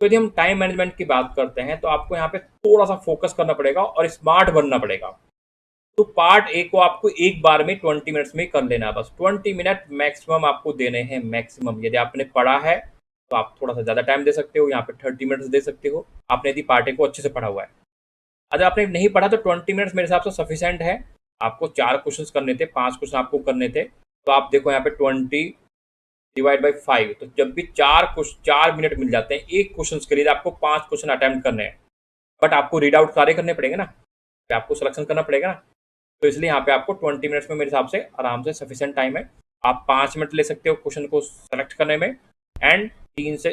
तो यदि हम टाइम मैनेजमेंट की बात करते हैं तो आपको यहाँ पे थोड़ा सा फोकस करना पड़ेगा और स्मार्ट बनना पड़ेगा। तो पार्ट ए को आपको एक बार में 20 मिनट्स में कर लेना है, बस 20 मिनट मैक्सिमम आपको देने हैं मैक्सिमम। यदि आपने पढ़ा है तो आप थोड़ा सा ज़्यादा टाइम दे सकते हो, यहाँ पे 30 मिनट्स दे सकते हो, आपने यदि पार्ट ए को अच्छे से पढ़ा हुआ है। अगर आपने नहीं पढ़ा तो 20 मिनट्स मेरे हिसाब से सफिशेंट है। आपको 4 क्वेश्चन करने थे, 5 क्वेश्चन आपको करने थे, तो आप देखो यहाँ पे 20 डिवाइड बाई 5, तो जब भी 4 मिनट मिल जाते हैं एक क्वेश्चन के लिए, तो आपको 5 क्वेश्चन अटेम्प्ट करने हैं। बट आपको रीड आउट सारे करने पड़ेंगे ना, फिर आपको सिलेक्शन करना पड़ेगा ना। तो इसलिए यहाँ पे आपको 20 मिनट्स में मेरे हिसाब से आराम से सफिशिएंट टाइम है। आप 5 मिनट ले सकते हो क्वेश्चन को सेलेक्ट करने में, एंड 3 से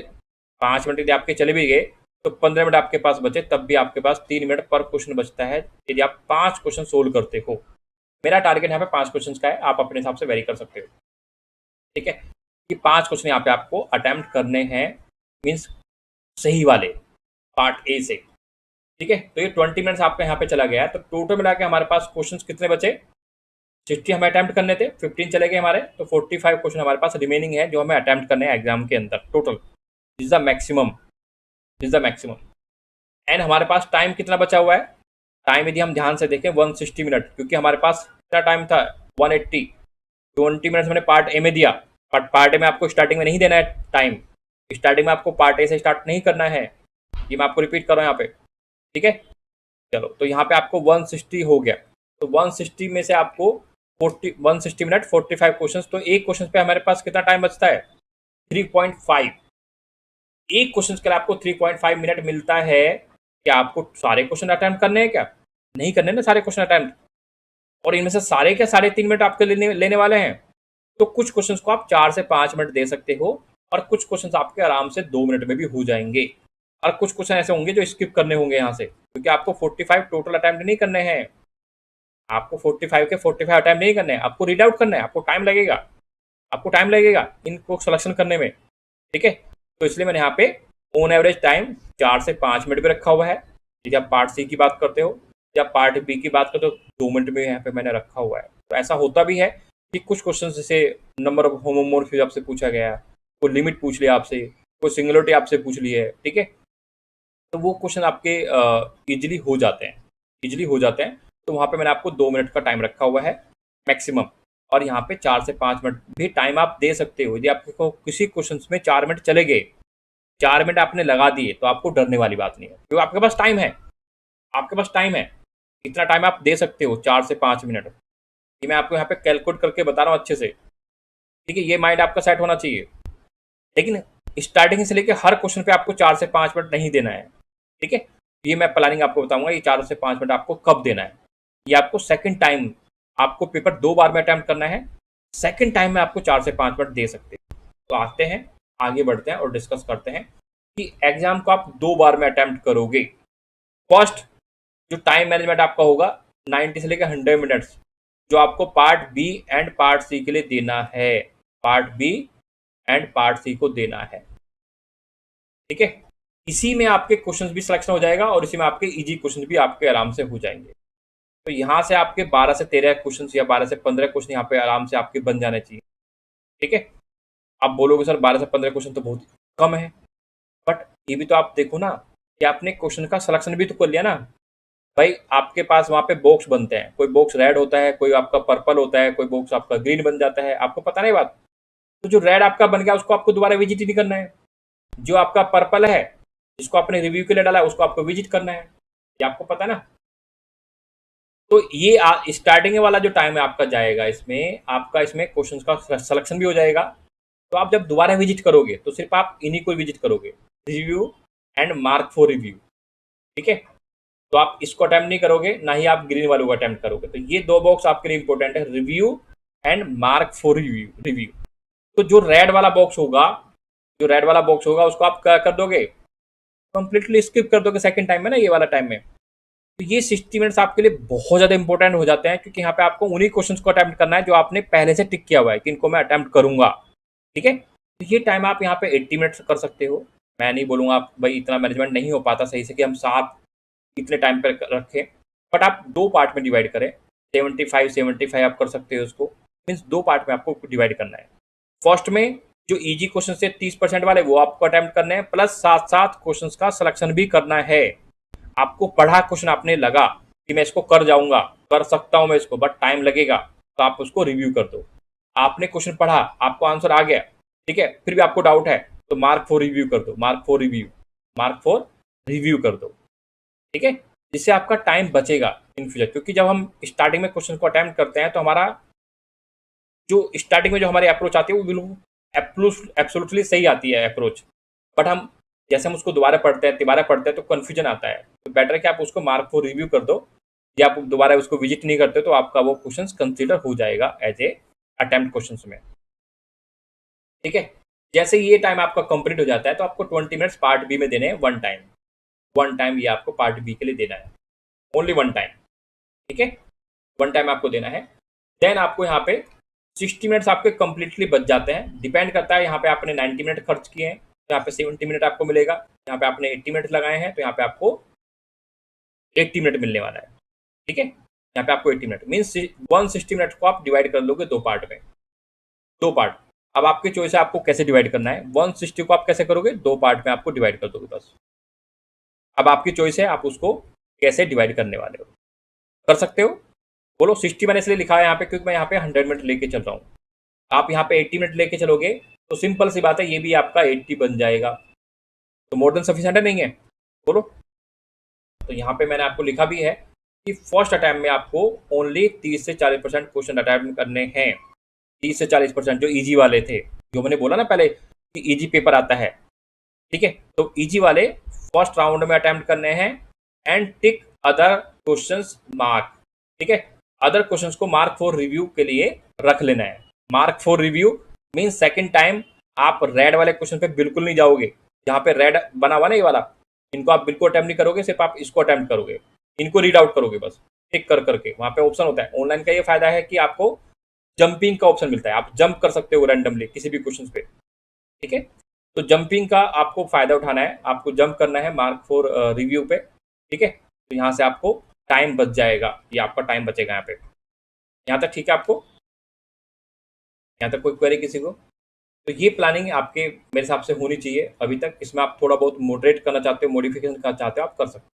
5 मिनट यदि आपके चले भी गए तो 15 मिनट आपके पास बचे, तब भी आपके पास 3 मिनट पर क्वेश्चन बचता है यदि आप 5 क्वेश्चन सोल्व करते हो। मेरा टारगेट यहाँ पे 5 क्वेश्चन का है, आप अपने हिसाब से वेरी कर सकते हो। ठीक है, कि 5 क्वेश्चन यहाँ पे आपको अटेम्प्ट करने हैं, मीन्स सही वाले, पार्ट ए से। ठीक है, तो ये 20 मिनट्स आपका यहाँ पे चला गया है, तो टोटल मिला के हमारे पास क्वेश्चन कितने बचे? 60 हमें अटेम्प्ट करने थे, 15 चले गए हमारे, तो 45 क्वेश्चन हमारे पास रिमेनिंग है जो हमें अटेम्प्ट करने हैं एग्जाम के अंदर total. This the maximum, this the maximum. And हमारे पास टाइम कितना बचा हुआ है? टाइम यदि हम ध्यान से देखें 160 मिनट, क्योंकि हमारे पास कितना टाइम था? 180। 20 मिनट्स मैंने पार्ट ए में दिया, बट पार्ट ए में आपको स्टार्टिंग में नहीं देना है टाइम। स्टार्टिंग में आपको पार्ट ए से स्टार्ट नहीं करना है, ये मैं आपको रिपीट कर रहा हूँ यहाँ पे। ठीक है, चलो, तो यहाँ पे आपको 160 हो गया, तो 160 में से आपको 160 मिनट 45 क्वेश्चन, तो एक क्वेश्चन पे हमारे पास कितना टाइम बचता है? 3.5। एक क्वेश्चन के लिए आपको 3.5 मिनट मिलता है। क्या आपको सारे क्वेश्चन अटेम्प्ट करने हैं? क्या नहीं करने ना सारे क्वेश्चन अटेम्प्ट? और इनमें से सारे क्या 3.5 मिनट आपके लेने वाले हैं? तो कुछ क्वेश्चंस को आप 4 से 5 मिनट दे सकते हो, और कुछ क्वेश्चंस आपके आराम से 2 मिनट में भी हो जाएंगे, और कुछ क्वेश्चन ऐसे होंगे जो स्किप करने होंगे यहाँ से, क्योंकि आपको 45 टोटल अटेम्प्ट नहीं करने हैं। आपको 45 के 45 अटेम्प्ट नहीं करने हैं, आपको रीड आउट करना है, आपको टाइम लगेगा, आपको टाइम लगेगा इनको सिलेक्शन करने में। ठीक है, तो इसलिए मैंने यहाँ पे ऑन एवरेज टाइम 4 से 5 मिनट भी रखा हुआ है। यदि आप पार्ट सी की बात करते हो या पार्ट बी की बात करते हो, 2 मिनट में यहाँ पे मैंने रखा हुआ है। तो ऐसा होता भी है कि कुछ क्वेश्चन जैसे नंबर ऑफ होमोमोर्फिज्म आपसे पूछा गया, कोई लिमिट पूछ लिया आपसे, कोई सिंगुलरिटी आपसे पूछ ली है। ठीक है, तो वो क्वेश्चन आपके इजीली हो जाते हैं, इजीली हो जाते हैं। तो वहाँ पे मैंने आपको 2 मिनट का टाइम रखा हुआ है मैक्सिमम, और यहाँ पे 4 से 5 मिनट भी टाइम आप दे सकते हो। यदि आपको किसी क्वेश्चन में 4 मिनट चले गए, 4 मिनट आपने लगा दिए, तो आपको डरने वाली बात नहीं है, क्योंकि आपके पास टाइम है, आपके पास टाइम है। इतना टाइम आप दे सकते हो, 4 से 5 मिनट। ये मैं आपको यहाँ पे कैलकुलेट करके बता रहा हूँ अच्छे से। ठीक है, ये माइंड आपका सेट होना चाहिए। लेकिन स्टार्टिंग से लेकर हर क्वेश्चन पे आपको 4 से 5 मिनट नहीं देना है। ठीक है, ये मैं प्लानिंग आपको बताऊंगा, ये 4 से 5 मिनट आपको कब देना है। ये आपको सेकंड टाइम, आपको पेपर 2 बार में अटेम्प्ट करना है, सेकंड टाइम में आपको 4 से 5 मिनट दे सकते हैं। तो आते हैं, आगे बढ़ते हैं और डिस्कस करते हैं कि एग्जाम को आप 2 बार में अटेम्प्ट करोगे। फर्स्ट, जो टाइम मैनेजमेंट आपका होगा 90 से लेकर 100 मिनट्स, जो आपको part B and part C के लिए देना है, part B and part C को देना है। ठीक है, इसी में आपके क्वेश्चंस भी सिलेक्शन हो जाएगा, और इसी में आपके इजी क्वेश्चन भी आपके आराम से हो जाएंगे। तो यहाँ से आपके 12 से 13 क्वेश्चन या 12 से 15 क्वेश्चन यहाँ पे आराम से आपके बन जाने चाहिए। ठीक है, आप बोलोगे सर 12 से 15 क्वेश्चन तो बहुत कम है, बट ये भी तो आप देखो ना कि आपने क्वेश्चन का सिलेक्शन भी तो कर लिया ना। भाई आपके पास वहाँ पे बॉक्स बनते हैं, कोई बॉक्स रेड होता है, कोई आपका पर्पल होता है, कोई बॉक्स आपका ग्रीन बन जाता है, आपको पता नहीं बात। तो जो रेड आपका बन गया उसको आपको दोबारा विजिट ही नहीं करना है। जो आपका पर्पल है, जिसको आपने रिव्यू के लिए डाला है, उसको आपको विजिट करना है, ये आपको पता है ना। तो ये स्टार्टिंग वाला जो टाइम है आपका जाएगा, इसमें आपका इसमें क्वेश्चन का सिलेक्शन भी हो जाएगा। तो आप जब दोबारा विजिट करोगे तो सिर्फ आप इन्हीं को विजिट करोगे, review and mark for review. ठीक है, तो आप इसको अटेम्प्ट नहीं करोगे, ना ही आप ग्रीन वालों को अटेम्प्ट करोगे। तो ये 2 बॉक्स आपके लिए इंपॉर्टेंट है, review and mark for review review. तो जो रेड वाला बॉक्स होगा, जो रेड वाला बॉक्स होगा उसको आप क्या कर दोगे? कंप्लीटली स्किप कर दोगे सेकंड टाइम में ना, ये वाला टाइम में। तो ये 60 मिनट्स आपके लिए बहुत ज़्यादा इंपॉर्टेंट हो जाते हैं, क्योंकि यहाँ पे आपको उन्हीं क्वेश्चंस को अटेम्प्ट करना है जो आपने पहले से टिक किया हुआ है कि इनको मैं अटेम्प्ट करूंगा। ठीक है, तो ये टाइम आप यहाँ पे 80 मिनट्स कर सकते हो। मैं नहीं बोलूँगा आप भाई इतना मैनेजमेंट नहीं हो पाता सही से कि हम साथ इतने टाइम पर रखें, बट आप 2 पार्ट में डिवाइड करें। 75 75 आप कर सकते हो उसको, मीन्स 2 पार्ट में आपको डिवाइड करना है। फर्स्ट में जो इजी क्वेश्चन से 30% वाले वो आपको अटेम्प्ट करने हैं, प्लस साथ साथ क्वेश्चन का सिलेक्शन भी करना है। आपको पढ़ा क्वेश्चन आपने लगा कि मैं इसको कर जाऊंगा, कर सकता हूं मैं इसको, बट टाइम लगेगा, तो आप उसको रिव्यू कर दो। आपने क्वेश्चन पढ़ा, आपको आंसर आ गया, ठीक है, फिर भी आपको डाउट है, तो मार्क फॉर रिव्यू कर दो, mark for review, mark for review कर दो, ठीक है, जिससे आपका टाइम बचेगा इन फ्यूचर। क्योंकि जब हम स्टार्टिंग में क्वेश्चन को अटेम्प्ट करते हैं तो हमारा जो स्टार्टिंग में जो हमारी अप्रोच आती है वो बिल्कुल एब्सोल्युटली सही आती है अप्रोच, बट हम जैसे हम उसको दोबारा पढ़ते हैं, तिबारा पढ़ते हैं, तो कन्फ्यूजन आता है। तो बेटर है कि आप उसको मार्क फॉर रिव्यू कर दो, या आप दोबारा उसको विजिट नहीं करते तो आपका वो क्वेश्चन कंसिडर हो जाएगा एज ए अटेम्प्ट क्वेश्चन में, ठीक है। जैसे ये टाइम आपका कंप्लीट हो जाता है तो आपको 20 मिनट्स पार्ट बी में देने हैं, वन टाइम, वन टाइम ये आपको पार्ट बी के लिए देना है, ओनली वन टाइम, ठीक है, वन टाइम आपको देना है। देन आपको यहाँ पे 60 मिनट्स आपके कंप्लीटली बच जाते हैं। डिपेंड करता है, यहाँ पे आपने 90 मिनट खर्च किए हैं तो यहाँ पे 70 मिनट आपको मिलेगा, यहाँ पे आपने 80 मिनट लगाए हैं तो यहाँ पे आपको 80 मिनट मिलने वाला है, ठीक है। यहाँ पे आपको 80 मिनट मीन्स 160 मिनट को आप डिवाइड कर लोगे दो पार्ट में, दो पार्ट। अब आपकी चॉइस है आपको कैसे डिवाइड करना है, 160 को आप कैसे करोगे, दो पार्ट में आपको डिवाइड कर दोगे बस। अब आपकी चॉइस है आप उसको कैसे डिवाइड करने वाले हो, कर सकते हो। बोलो 60 मैंने इसलिए लिखा है यहाँ पे क्योंकि मैं यहाँ पे 100 मिनट लेके चल रहा हूँ। आप यहाँ पे 80 मिनट लेके चलोगे तो सिंपल सी बात है, ये भी आपका 80 बन जाएगा, तो मोर देन सफिशिएंट है, नहीं है, बोलो। तो यहाँ पे मैंने आपको लिखा भी है कि फर्स्ट अटैम्प्ट में आपको ओनली 30 से 40% क्वेश्चन अटैम्प्ट करने हैं, 30 से 40% जो इजी वाले थे, जो मैंने बोला ना पहले कि इजी पेपर आता है, ठीक है। तो इजी वाले फर्स्ट राउंड में अटेम्प्ट करने हैं and tick other questions mark, ठीक है। अदर क्वेश्चंस को मार्क फॉर रिव्यू के लिए रख लेना है। Mark for review mean second time आप रेड वाले क्वेश्चन पे बिल्कुल नहीं जाओगे, जहाँ पे रेड बना हुआ ना ये वाला, इनको आप बिल्कुल अटेम्प्ट नहीं करोगे, सिर्फ आप इसको अटेम्प्ट करोगे, इनको रीड आउट करोगे बस टिक कर करके। वहाँ पे ऑप्शन होता है, ऑनलाइन का ये फायदा है कि आपको जंपिंग का ऑप्शन मिलता है, आप जंप कर सकते हो रैंडमली किसी भी क्वेश्चन पे, ठीक है। तो जंपिंग का आपको फायदा उठाना है, आपको जंप करना है मार्क फॉर रिव्यू पे, ठीक है। तो यहाँ से आपको टाइम बच जाएगा, ये आपका टाइम बचेगा यहाँ पे। यहाँ तक ठीक है आपको, यहाँ तक कोई क्वेरी किसी को? तो ये प्लानिंग आपके मेरे हिसाब से होनी चाहिए अभी तक। इसमें आप थोड़ा बहुत मॉडरेट करना चाहते हो, मॉडिफिकेशन करना चाहते हो, आप कर सकते हो।